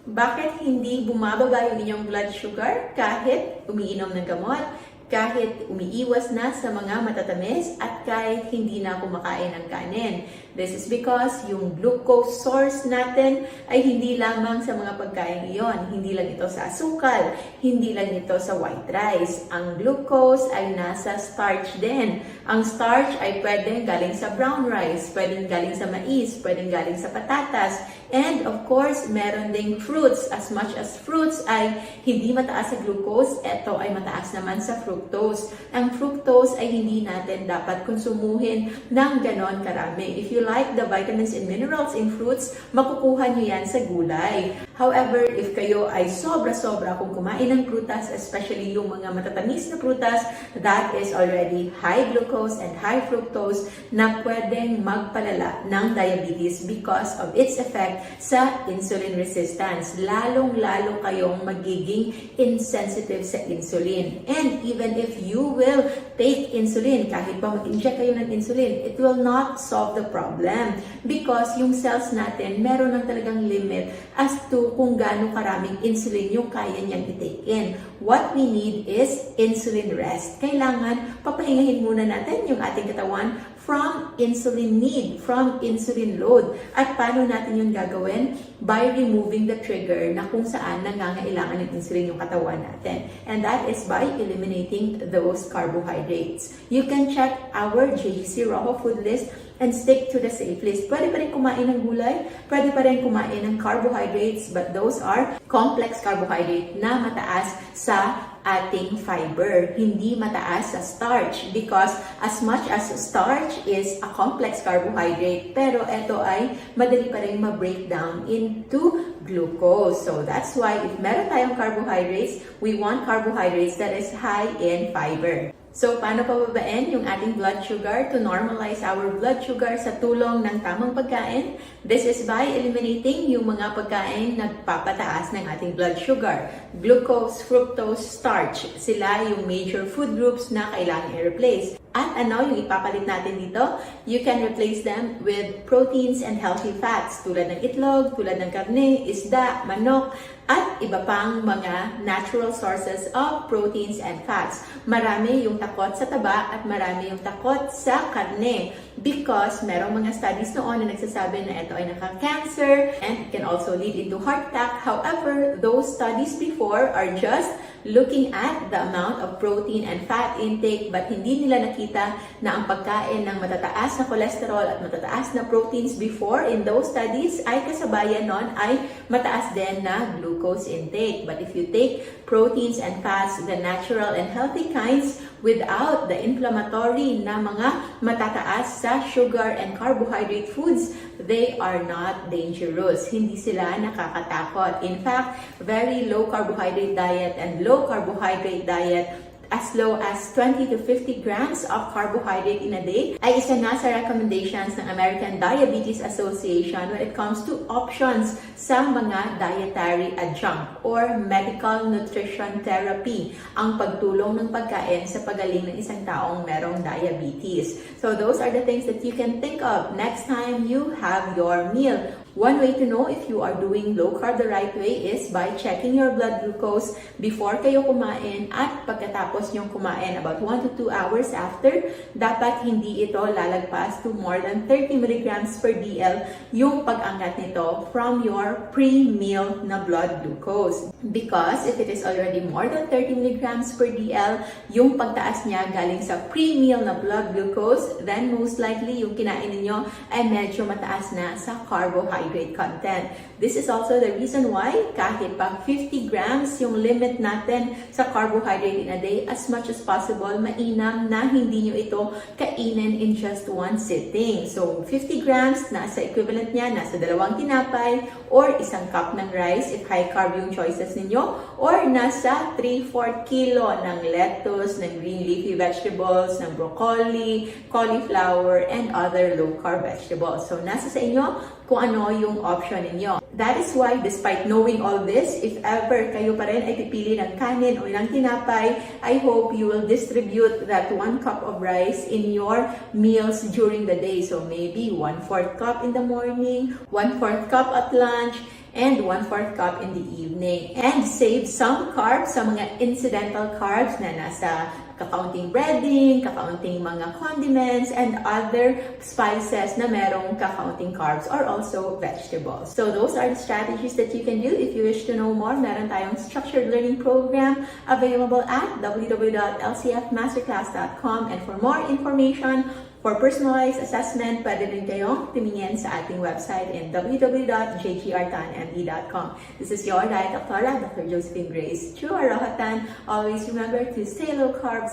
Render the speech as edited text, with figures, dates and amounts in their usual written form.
Bakit hindi bumababa yung inyong blood sugar kahit umiinom ng gamot, kahit umiiwas na sa mga matatamis, at kahit hindi na kumakain ng kanin? This is because yung glucose source natin ay hindi lamang sa mga pagkain iyon. Hindi lang ito sa asukal, hindi lang ito sa white rice. Ang glucose ay nasa starch din. Ang starch ay pwedeng galing sa brown rice, pwedeng galing sa mais, pwedeng galing sa patatas, and of course, meron ding fruits. As much as fruits ay hindi mataas sa glucose, ito ay mataas naman sa fructose. Ang fructose ay hindi natin dapat konsumuhin ng ganon karami. If you like the vitamins and minerals in fruits, makukuha nyo yan sa gulay. However, if kayo ay sobra-sobra kung kumain ng prutas, especially yung mga matatamis na prutas, that is already high glucose and high fructose na pwedeng magpalala ng diabetes because of its effect sa insulin resistance. Lalong-lalo kayong magiging insensitive sa insulin. And even if you will take insulin, kahit pa mag-inject kayo ng insulin, it will not solve the problem because yung cells natin meron ng talagang limit as to kung gaano karaming insulin yung kaya niyang i-take in. What we need is insulin rest. Kailangan papahingahin muna natin yung ating katawan from insulin need, from insulin load. At paano natin yun gagawin? By removing the trigger na kung saan nangangailangan ng insulin yung katawan natin. And that is by eliminating those carbohydrates. You can check our JGC Rojo food list and stick to the safe list. Pwede pa rin kumain ng gulay, pwede pa rin kumain ng carbohydrates, but those are complex carbohydrate na mataas sa ating fiber, hindi mataas sa starch, because as much as starch is a complex carbohydrate, pero ito ay madali pa rin ma-break down into glucose. So that's why if meron tayong carbohydrates, we want carbohydrates that is high in fiber. So, paano pababain yung ating blood sugar to normalize our blood sugar sa tulong ng tamang pagkain? This is by eliminating yung mga pagkain na nagpapataas ng ating blood sugar. Glucose, fructose, starch. Sila yung major food groups na kailangan i-replace. At ano yung ipapalit natin dito? You can replace them with proteins and healthy fats tulad ng itlog, tulad ng karne, isda, manok, at iba pang mga natural sources of proteins and fats. Marami yung takot sa taba at marami yung takot sa karne because merong mga studies noon na nagsasabi na ito ay naka-cancer and it can also lead into heart attack. However, those studies before are just looking at the amount of protein and fat intake but hindi nila nakita na ang pagkain ng matataas na cholesterol at matataas na proteins before in those studies ay kasabayan nun ay mataas din na glucose intake. But if you take proteins and fats, the natural and healthy kinds, without the inflammatory na mga matataas sa sugar and carbohydrate foods, they are not dangerous. Hindi sila nakakatakot. In fact, very low carbohydrate diet and low carbohydrate diet as low as 20 to 50 grams of carbohydrate in a day ay isa na sa recommendations ng American Diabetes Association when it comes to options sa mga dietary adjunct or medical nutrition therapy, ang pagtulong ng pagkain sa pagaling ng isang taong merong diabetes. So those are the things that you can think of next time you have your meal. One way to know if you are doing low carb the right way is by checking your blood glucose before kayo kumain at pagkatapos nyong kumain about 1 to 2 hours after. Dapat hindi ito lalagpas to more than 30 milligrams per DL yung pag-angat nito from your pre-meal na blood glucose. Because if it is already more than 30 milligrams per DL, yung pagtaas niya galing sa pre-meal na blood glucose, then most likely yung kinain ninyo ay medyo mataas na sa carbohydrate content. This is also the reason why kahit pa 50 grams yung limit natin sa carbohydrate in a day, as much as possible, mainam na hindi nyo ito kainin in just one sitting. So, 50 grams, nasa equivalent niya, nasa 2 tinapay, or 1 cup ng rice if high carb yung choices ninyo, or nasa 3-4 kilo ng lettuce, ng green leafy vegetables, ng broccoli, cauliflower, and other low carb vegetables. So, nasa sa inyo kung ano yung option ninyo. That is why, despite knowing all this, if ever kayo pa rin ay pipili ng kanin o ng tinapay, I hope you will distribute that 1 cup of rice in your meals during the day. So maybe 1/4 cup in the morning, 1/4 cup at lunch, and 1/4 cup in the evening. And save some carbs sa mga incidental carbs na nasa kakaunting breading, kakaunting mga condiments, and other spices na merong kakaunting carbs or also vegetables. So those are the strategies that you can do. If you wish to know more, meron tayong structured learning program available at www.lcfmasterclass.com, and for more information, for personalized assessment, pwede rin kayong tumingin sa ating website in www.jgrtanmd.com. This is your diet doctora, Dr. Josephine Grace Chu Arahatan. Always remember to stay low carb,